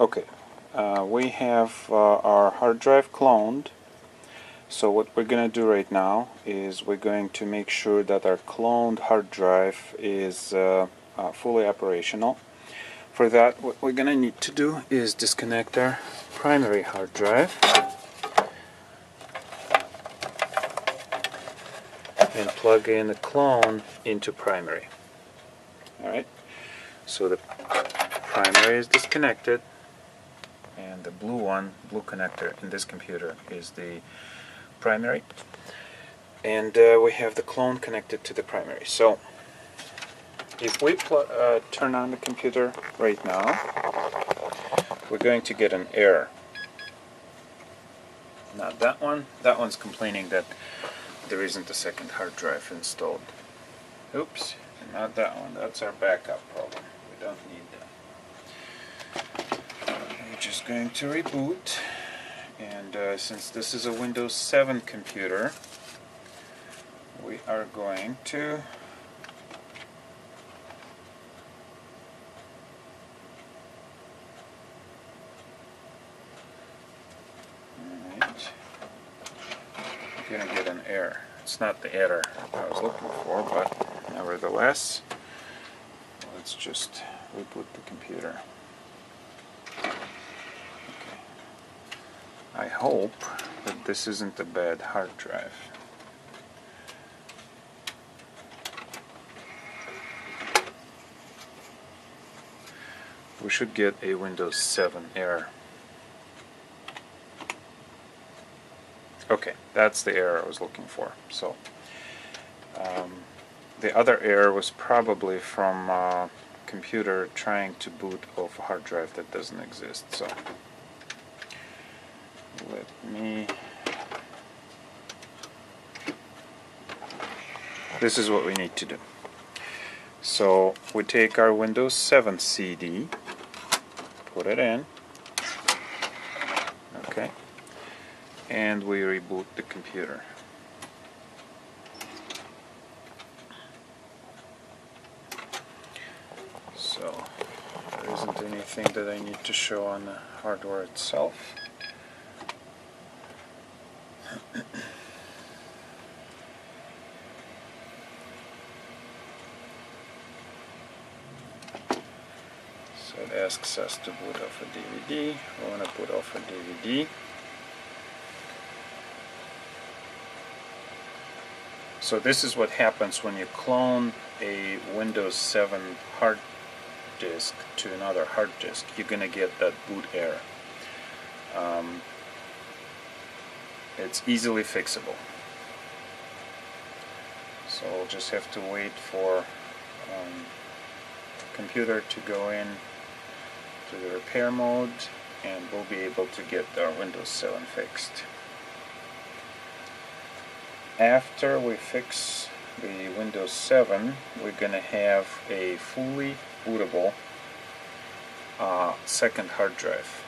Okay, we have our hard drive cloned. So what we're going to do right now is we're going to make sure that our cloned hard drive is fully operational. For that, what we're going to need to do is disconnect our primary hard drive and plug in the clone into primary. Alright, so the primary is disconnected, and the blue connector in this computer is the primary, and we have the clone connected to the primary. So if we turn on the computer right now, we're going to get an error. Not that one. That one's complaining that there isn't a second hard drive installed. Oops, not that one. That's our backup problem. We don't need that. We're just going to reboot. And since this is a Windows 7 computer, we are going to we're going to get an error. It's not the error I was looking for, but nevertheless, let's just reboot the computer. I hope that this isn't a bad hard drive. We should get a Windows 7 error. Okay, that's the error I was looking for. So the other error was probably from a computer trying to boot off a hard drive that doesn't exist. So let me... This is what we need to do. So we take our Windows 7 CD, put it in, okay, and we reboot the computer. So there isn't anything that I need to show on the hardware itself. So it asks us to boot off a DVD. We want to boot off a DVD. So this is what happens when you clone a Windows 7 hard disk to another hard disk. You're going to get that boot error. It's easily fixable. So we'll just have to wait for the computer to go in to the repair mode, and we'll be able to get our Windows 7 fixed. After we fix the Windows 7, we're going to have a fully bootable second hard drive.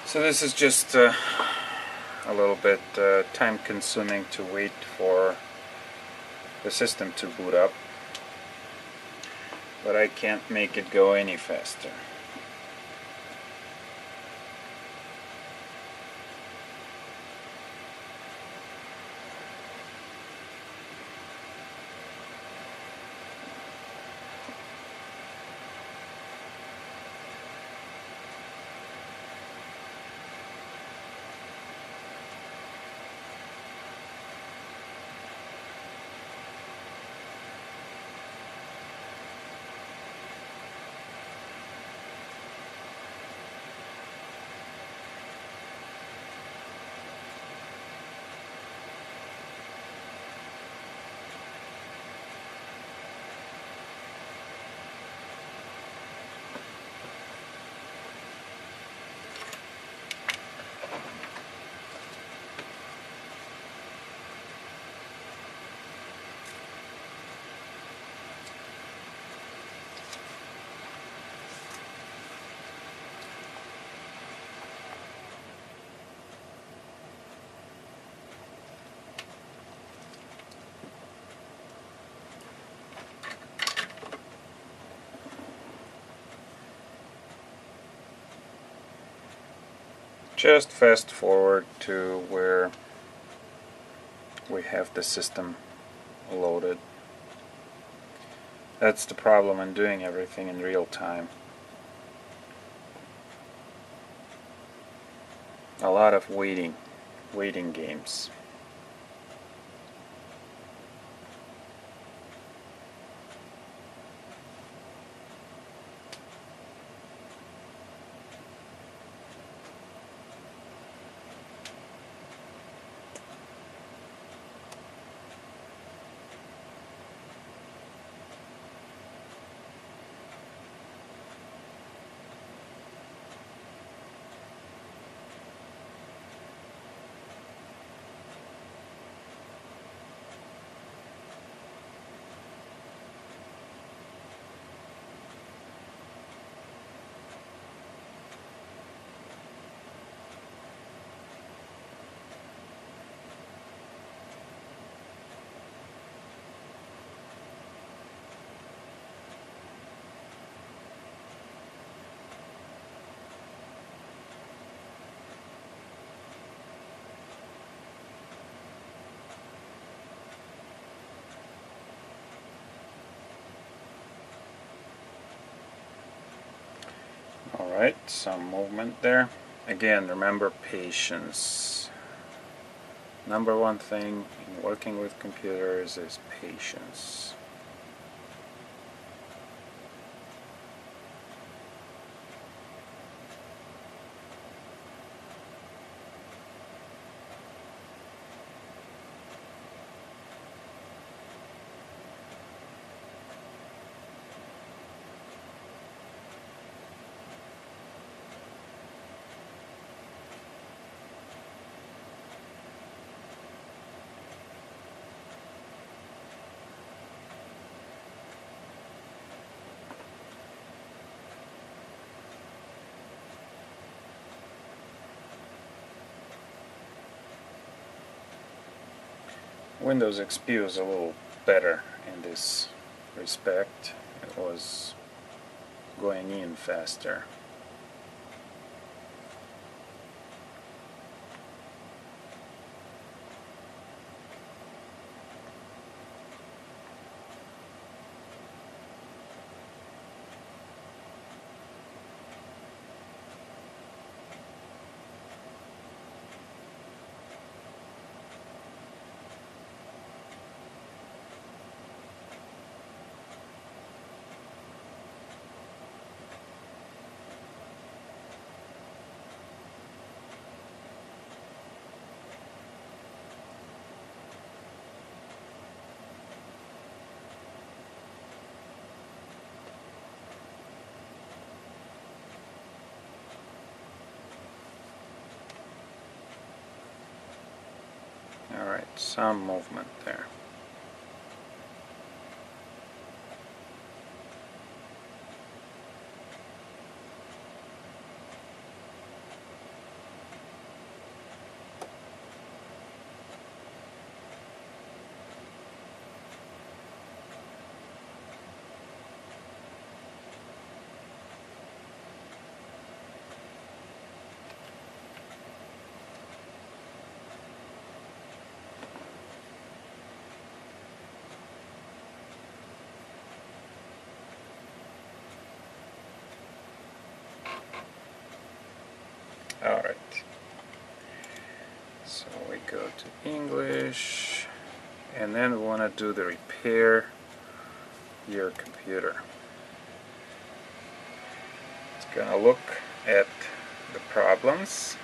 So this is just a little bit time consuming to wait for the system to boot up, but I can't make it go any faster. just fast forward to where we have the system loaded. That's the problem in doing everything in real time. A lot of waiting games. Alright, some movement there. Again, remember patience. Number one thing in working with computers is patience. Windows XP was a little better in this respect. It was going in faster. Alright, some movement there. Alright, so we go to English, and then we want to do the repair your computer. It's going to look at the problems.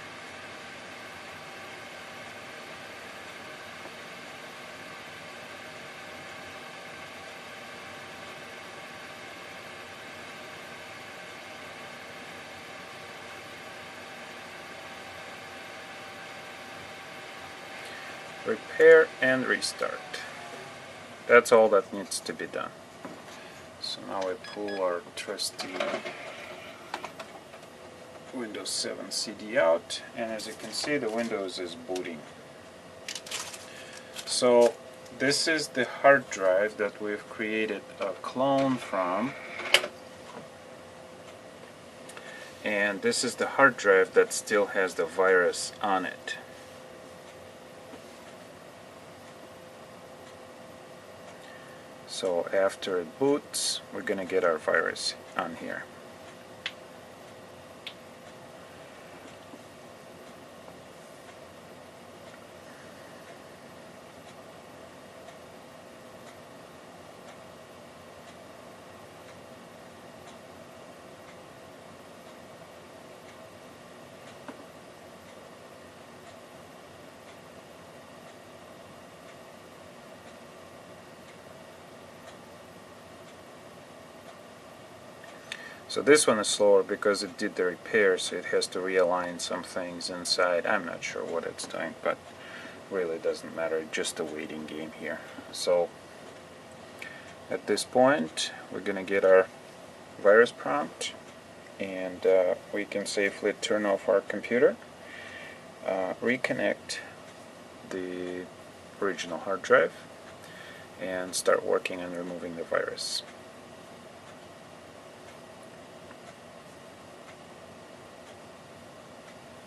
Repair and restart. That's all that needs to be done. So now we pull our trusty Windows 7 CD out, and as you can see, the Windows is booting. So this is the hard drive that we've created a clone from, And this is the hard drive that still has the virus on it. So after it boots, we're going to get our virus on here. So this one is slower because it did the repair, so it has to realign some things inside. I'm not sure what it's doing, but really doesn't matter, just a waiting game here. So at this point we're gonna get our virus prompt, and we can safely turn off our computer, reconnect the original hard drive, and start working on removing the virus.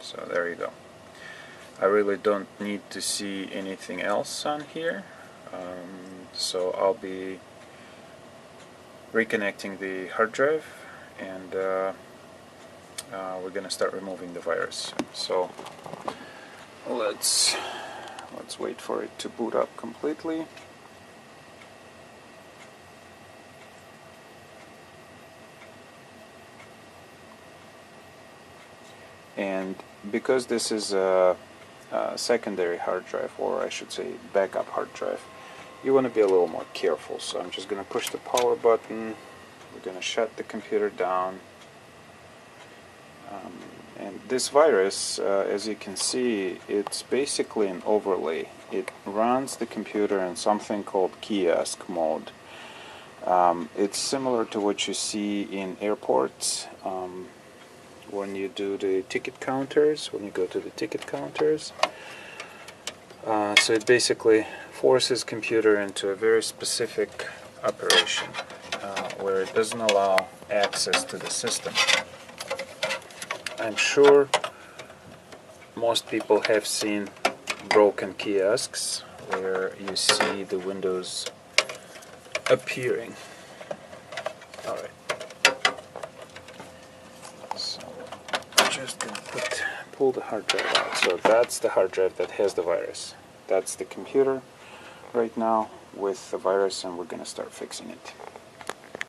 So there you go. I really don't need to see anything else on here, so I'll be reconnecting the hard drive, and we're going to start removing the virus. So let's wait for it to boot up completely. And because this is a secondary hard drive, or I should say backup hard drive, you want to be a little more careful. So I'm just going to push the power button. We're going to shut the computer down. And this virus, as you can see, it's basically an overlay. It runs the computer in something called kiosk mode. It's similar to what you see in airports. When you do the ticket counters, when you go to the ticket counters. So it basically forces computer into a very specific operation where it doesn't allow access to the system. I'm sure most people have seen broken kiosks where you see the windows appearing. Alright. Just gonna pull the hard drive out. So that's the hard drive that has the virus. That's the computer right now with the virus, and we're gonna start fixing it.